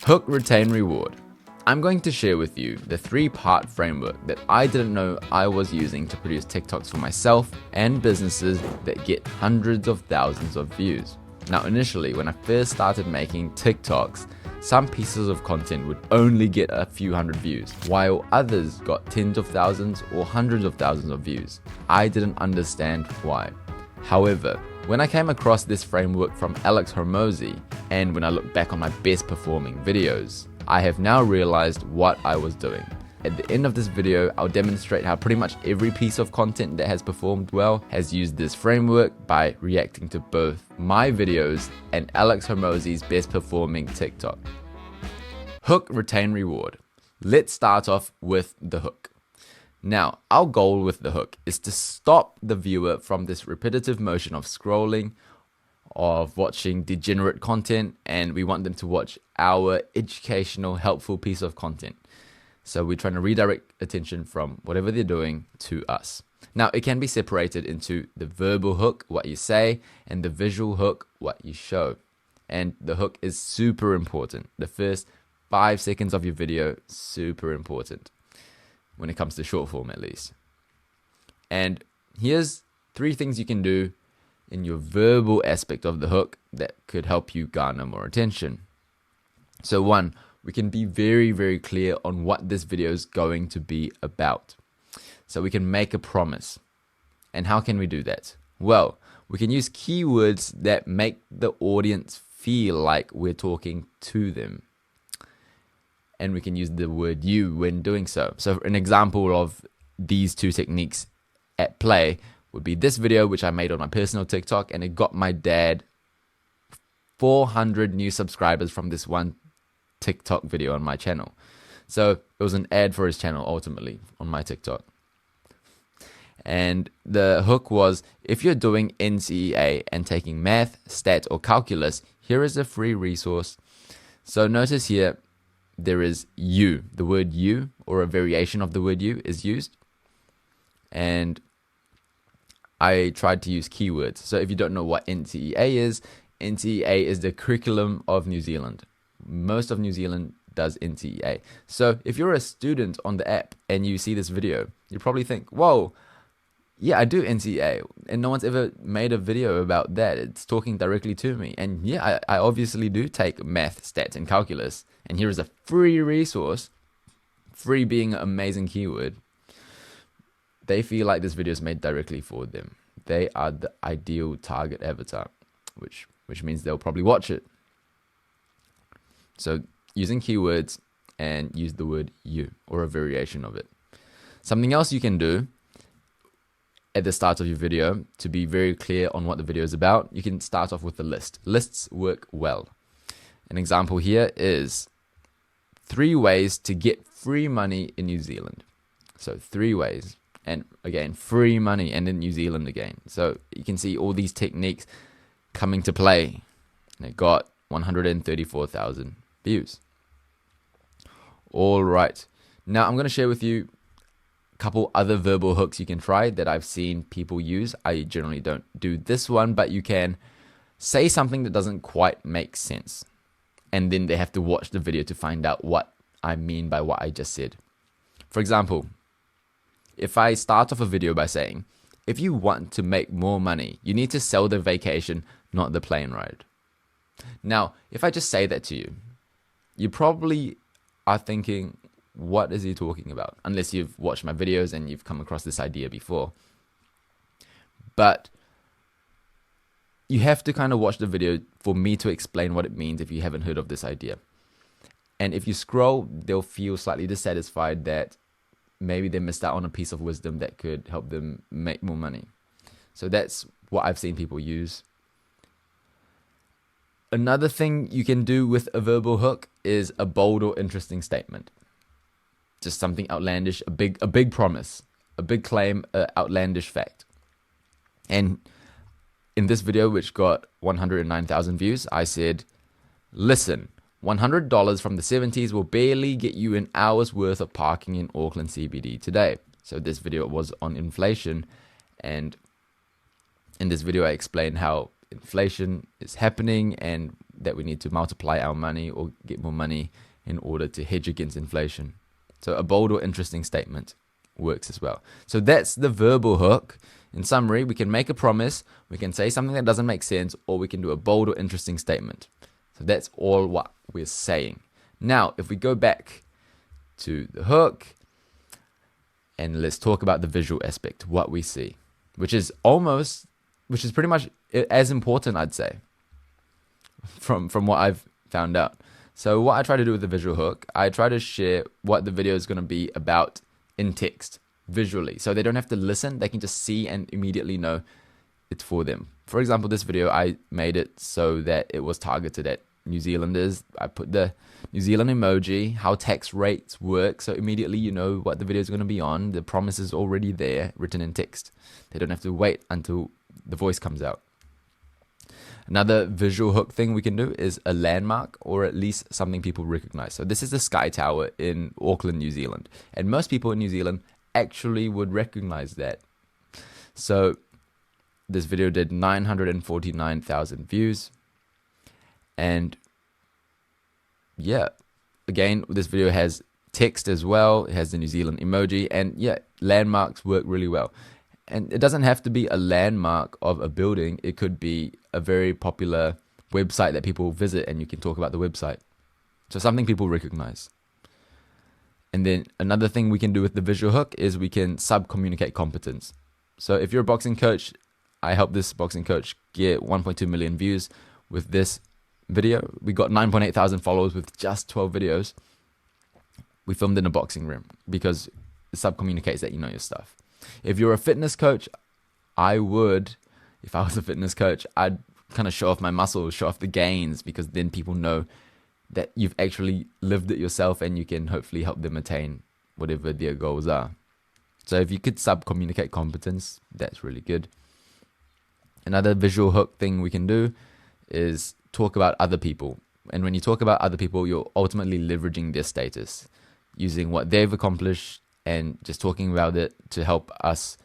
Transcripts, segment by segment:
Hook, retain, reward. I'm going to share with you the 3-part framework that I didn't know I was using to produce TikToks for myself and businesses that get hundreds of thousands of views. Now, initially, when I first started making TikToks, some pieces of content would only get a few hundred views, while others got tens of thousands or hundreds of thousands of views. I didn't understand why. However, when I came across this framework from Alex Hormozi, and when I look back on my best performing videos, I have now realized what I was doing. At the end of this video, I'll demonstrate how pretty much every piece of content that has performed well has used this framework by reacting to both my videos and Alex Hormozi's best performing TikTok. Hook, retain, reward. Let's start off with the hook. Now, our goal with the hook is to stop the viewer from this repetitive motion of scrolling, of watching degenerate content, and we want them to watch our educational, helpful piece of content. So we're trying to redirect attention from whatever they're doing to us. Now, it can be separated into the verbal hook, what you say, and the visual hook, what you show. And the hook is super important. The first 5 seconds of your video, super important when it comes to short form, at least. And here's 3 things you can do in your verbal aspect of the hook that could help you garner more attention. So 1, we can be very, very clear on what this video is going to be about. So we can make a promise. And how can we do that? Well, we can use keywords that make the audience feel like we're talking to them. And we can use the word you when doing so. So an example of these 2 techniques at play would be this video, which I made on my personal TikTok, and it got my dad 400 new subscribers from this one TikTok video on my channel. So it was an ad for his channel ultimately on my TikTok. And the hook was, if you're doing NCEA and taking math, stat, or calculus, here is a free resource. So notice here, there is you. The word you, or a variation of the word you, is used. And I tried to use keywords. So if you don't know what NCEA is the curriculum of New Zealand. Most of New Zealand does NCEA. So if you're a student on the app and you see this video, you probably think, whoa, yeah, I do NCEA, and no one's ever made a video about that. It's talking directly to me. And yeah, I obviously do take math, stats, and calculus. And here is a free resource, free being an amazing keyword. They feel like this video is made directly for them. They are the ideal target avatar, which means they'll probably watch it. So using keywords and use the word you or a variation of it. Something else you can do at the start of your video to be very clear on what the video is about, you can start off with a list. Lists work well. An example here is 3 ways to get free money in New Zealand. So 3 ways. And again, free money, and in New Zealand again. So you can see all these techniques coming to play. And it got 134,000 views. All right. Now I'm going to share with you a couple other verbal hooks you can try that I've seen people use. I generally don't do this one, but you can say something that doesn't quite make sense. And then they have to watch the video to find out what I mean by what I just said. For example, if I start off a video by saying, if you want to make more money, you need to sell the vacation, not the plane ride. Now, if I just say that to you, you probably are thinking, what is he talking about? Unless you've watched my videos and you've come across this idea before. But you have to kind of watch the video for me to explain what it means if you haven't heard of this idea. And if you scroll, they'll feel slightly dissatisfied that maybe they missed out on a piece of wisdom that could help them make more money. So that's what I've seen people use. Another thing you can do with a verbal hook is a bold or interesting statement. Just something outlandish, a big promise, a big claim, an outlandish fact. And in this video, which got 109,000 views, I said, listen, $100 from the 70s will barely get you an hour's worth of parking in Auckland CBD today. So this video was on inflation, and in this video I explained how inflation is happening and that we need to multiply our money or get more money in order to hedge against inflation. So a bold or interesting statement works as well. So that's the verbal hook. In summary, we can make a promise, we can say something that doesn't make sense, or we can do a bold or interesting statement. So that's all what we're saying. Now, if we go back to the hook, and let's talk about the visual aspect, what we see, which is pretty much as important, I'd say, from what I've found out. So what I try to do with the visual hook, I try to share what the video is going to be about in text, visually. So they don't have to listen, they can just see and immediately know it's for them. For example, this video, I made it so that it was targeted at New Zealanders. I put the New Zealand emoji, how tax rates work, so immediately you know what the video is going to be on. The promise is already there, written in text. They don't have to wait until the voice comes out. Another visual hook thing we can do is a landmark, or at least something people recognize. So this is the Sky Tower in Auckland, New Zealand. And most people in New Zealand actually would recognize that. So this video did 949,000 views. And yeah, again, this video has text as well. It has the New Zealand emoji. And yeah, landmarks work really well. And it doesn't have to be a landmark of a building. It could be a very popular website that people visit, and you can talk about the website. So something people recognize. And then another thing we can do with the visual hook is we can sub-communicate competence. So if you're a boxing coach, I helped this boxing coach get 1.2 million views with this video. We got 9.8 thousand followers with just 12 videos. We filmed in a boxing room because it sub-communicates that you know your stuff. If you're a fitness coach, if I was a fitness coach, I'd kind of show off my muscles, show off the gains, because then people know that you've actually lived it yourself and you can hopefully help them attain whatever their goals are. So if you could sub-communicate competence, that's really good. Another visual hook thing we can do is talk about other people. And when you talk about other people, you're ultimately leveraging their status, using what they've accomplished and just talking about it to help us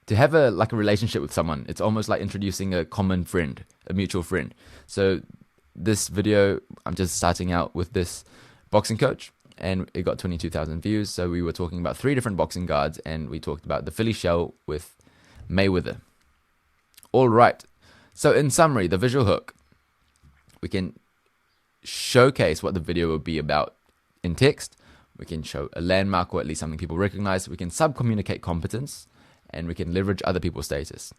have a relationship with someone. It's almost like introducing a common friend, a mutual friend. So this video, I'm just starting out with this boxing coach, and it got 22,000 views. So we were talking about 3 different boxing guards, and we talked about the Philly shell with Mayweather. All right. So in summary, the visual hook, we can showcase what the video will be about in text. We can show a landmark, or at least something people recognize. We can sub-communicate competence, and we can leverage other people's status.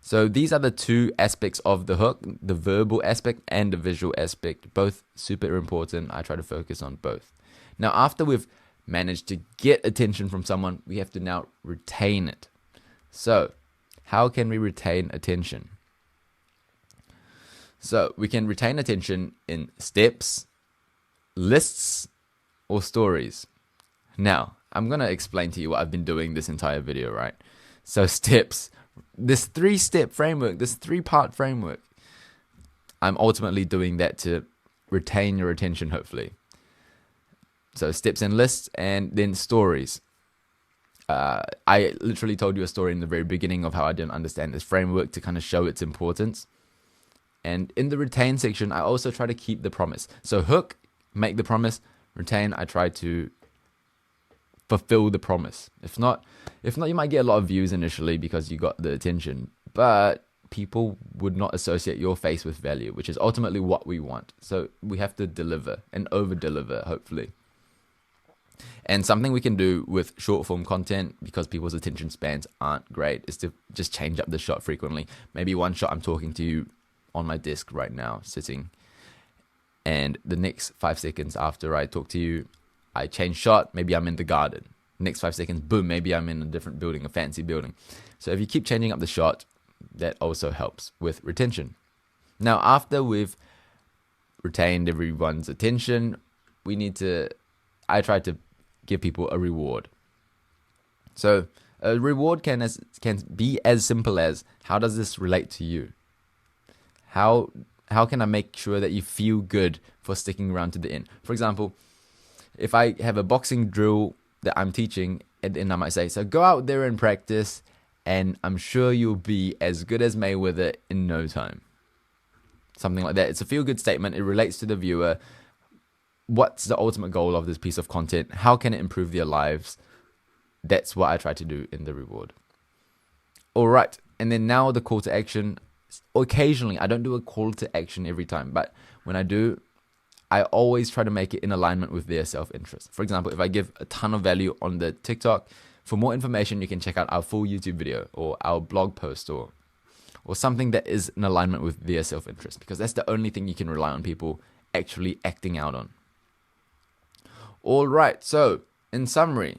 So these are the 2 aspects of the hook, the verbal aspect and the visual aspect, both super important. I try to focus on both. Now, after we've managed to get attention from someone, we have to now retain it. So how can we retain attention? So we can retain attention in steps, lists, or stories. Now, I'm going to explain to you what I've been doing this entire video, right? So steps, this 3-step framework, this 3-part framework, I'm ultimately doing that to retain your attention, hopefully. So steps and lists, and then stories. I literally told you a story in the very beginning of how I didn't understand this framework to kind of show its importance. And in the retain section, I also try to keep the promise. So hook, make the promise. Retain, I try to fulfill the promise. If not, you might get a lot of views initially because you got the attention, but people would not associate your face with value, which is ultimately what we want. So we have to deliver and over deliver, hopefully. And something we can do with short form content, because people's attention spans aren't great, is to just change up the shot frequently. Maybe one shot I'm talking to you on my desk right now, sitting, and the next 5 seconds after I talk to you, I change shot. Maybe I'm in the garden. Next 5 seconds, boom, maybe I'm in a different building, a fancy building. So if you keep changing up the shot, that also helps with retention. Now, after we've retained everyone's attention, I try to give people a reward. So a reward can be as simple as, how does this relate to you? How can I make sure that you feel good for sticking around to the end? For example, if I have a boxing drill that I'm teaching, and then I might say, so go out there and practice, and I'm sure you'll be as good as Mayweather in no time. something like that. It's a feel-good statement. It relates to the viewer. What's the ultimate goal of this piece of content? How can it improve their lives? That's what I try to do in the reward. All right. And then now the call to action. Occasionally, I don't do a call to action every time, but when I do, I always try to make it in alignment with their self-interest. For example, if I give a ton of value on the TikTok, for more information, you can check out our full YouTube video or our blog post or something that is in alignment with their self-interest, because that's the only thing you can rely on people actually acting out on. All right, so in summary,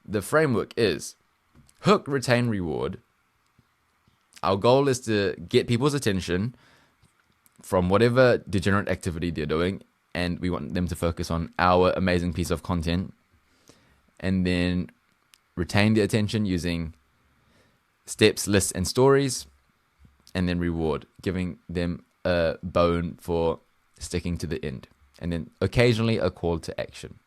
the framework is hook, retain, reward. Our goal is to get people's attention from whatever degenerate activity they're doing, and we want them to focus on our amazing piece of content, and then retain the attention using steps, lists, and stories, and then reward, giving them a bone for sticking to the end. And then occasionally a call to action.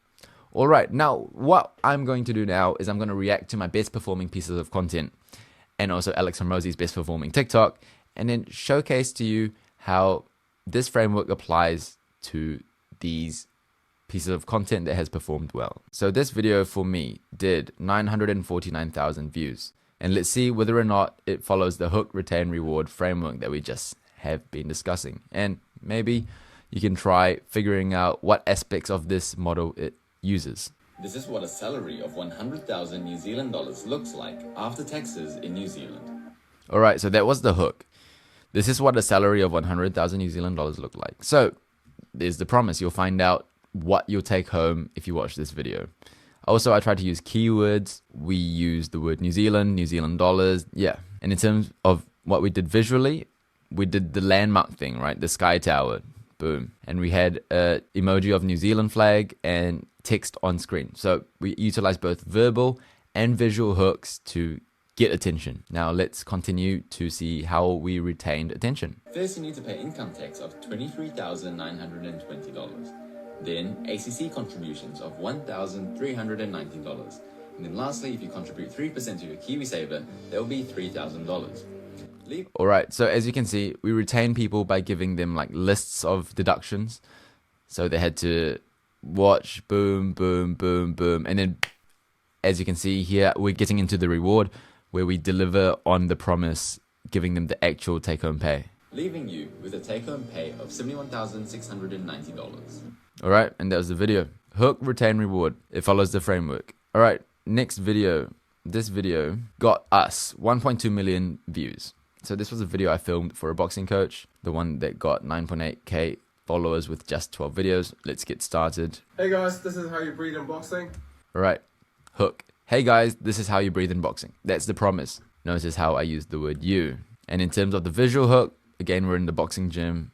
All right, now what I'm going to do now is I'm going to react to my best performing pieces of content and also Alex Hormozi's best performing TikTok, and then showcase to you how this framework applies to these pieces of content that has performed well. So this video for me did 949,000 views. And let's see whether or not it follows the hook, retain, reward framework that we just have been discussing. And maybe you can try figuring out what aspects of this model it uses. This is what a salary of 100,000 New Zealand dollars looks like after taxes in New Zealand. All right, so that was the hook. This is what a salary of 100,000 New Zealand dollars look like. So there's the promise. You'll find out what you'll take home if you watch this video. Also, I tried to use keywords. We used the word New Zealand dollars. Yeah. And in terms of what we did visually, we did the landmark thing, right? The sky tower. Boom. And we had an emoji of New Zealand flag and text on screen. So we utilized both verbal and visual hooks to get attention. Now let's continue to see how we retained attention. First, you need to pay income tax of $23,920. Then ACC contributions of $1,319. And then lastly, if you contribute 3% to your KiwiSaver, that will be $3,000. All right, so as you can see, we retain people by giving them like lists of deductions. So they had to watch, boom, boom, boom, boom. And then as you can see here, we're getting into the reward where we deliver on the promise, giving them the actual take-home pay. Leaving you with a take-home pay of $71,690. All right, and that was the video. Hook, retain, reward. It follows the framework. All right, next video. This video got us 1.2 million views. So this was a video I filmed for a boxing coach, the one that got 9.8k followers with just 12 videos. Let's get started. Hey guys, this is how you breathe in boxing. All right, hook. Hey guys, this is how you breathe in boxing. That's the promise. Notice how I use the word you. And in terms of the visual hook, again, we're in the boxing gym,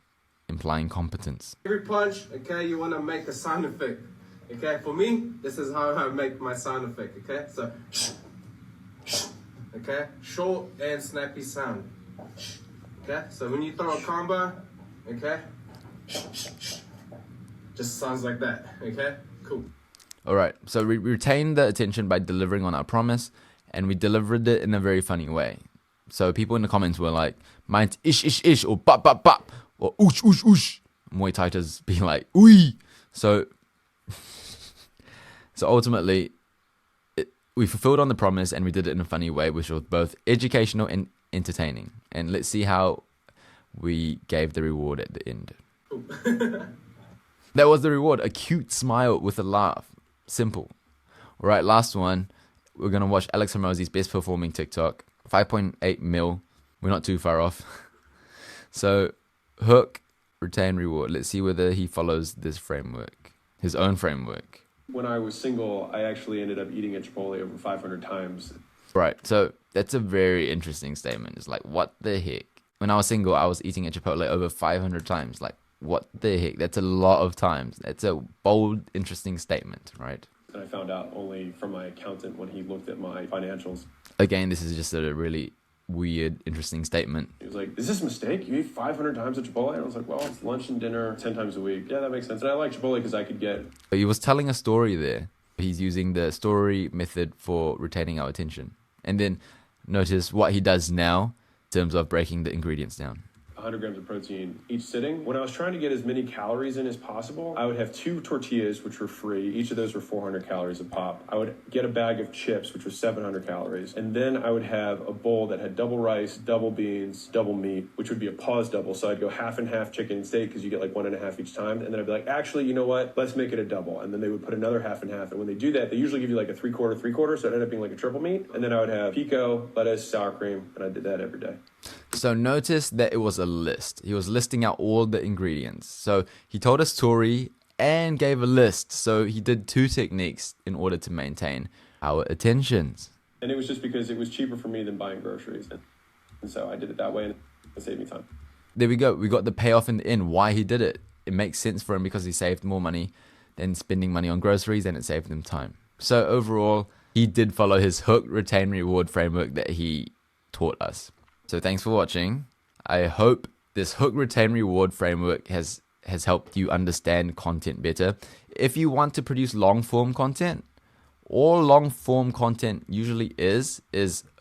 implying competence. Every punch, okay, you want to make a sound effect. Okay, for me, this is how I make my sound effect. Okay, so okay, short and snappy sound. Okay, so when you throw a combo, okay, just sounds like that. Okay, cool. All right, so we retained the attention by delivering on our promise, and we delivered it in a very funny way. So people in the comments were like, mine's ish, ish, ish, or bop, bop, bop, or oosh, oosh, oosh. Muay Thai's being like, ooey. So ultimately, we fulfilled on the promise, and we did it in a funny way, which was both educational and entertaining. And let's see how we gave the reward at the end. That was the reward, a cute smile with a laugh. Simple. All right, last one. We're going to watch Alex Hormozi's best performing TikTok. 5.8 mil. We're not too far off. So, hook, retain, reward. Let's see whether he follows this framework, his own framework. When I was single, I actually ended up eating at Chipotle over 500 times. Right, so that's a very interesting statement. It's like, what the heck? When I was single, I was eating at Chipotle over 500 times. Like, what the heck? That's a lot of times. That's a bold, interesting statement, right? And I found out only from my accountant when he looked at my financials. Again, this is just a really weird, interesting statement. He was like, is this a mistake? You eat 500 times at Chipotle? And I was like, well, it's lunch and dinner 10 times a week. Yeah, that makes sense. And I like Chipotle because I could get... He was telling a story there. He's using the story method for retaining our attention. And then notice what he does now in terms of breaking the ingredients down. 100 grams of protein each sitting. When I was trying to get as many calories in as possible, I would have 2 tortillas, which were free. Each of those were 400 calories a pop. I would get a bag of chips, which was 700 calories. And then I would have a bowl that had double rice, double beans, double meat, which would be a pause double. So I'd go half and half chicken and steak because you get like 1.5 each time. And then I'd be like, actually, you know what? Let's make it a double. And then they would put another half and half. And when they do that, they usually give you like a 3/4. So it ended up being like a triple meat. And then I would have pico, lettuce, sour cream. And I did that every day. So notice that it was a list. He was listing out all the ingredients. So he told a story and gave a list. So he did 2 techniques in order to maintain our attentions. And it was just because it was cheaper for me than buying groceries. And so I did it that way and it saved me time. There we go. We got the payoff in the end, why he did it. It makes sense for him because he saved more money than spending money on groceries, and it saved him time. So overall, he did follow his hook, retain, reward framework that he taught us. So thanks for watching. I hope this hook, retain, reward framework has helped you understand content better. If you want to produce long form content, all long form content usually is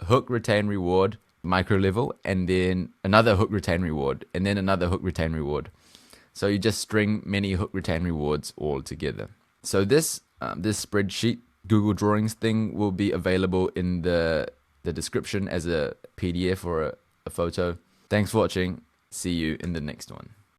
hook, retain, reward, micro level, and then another hook, retain, reward, and then another hook, retain, reward. So you just string many hook, retain, rewards all together. So this spreadsheet Google Drawings thing will be available in the description as a PDF or a photo. Thanks for watching. See you in the next one.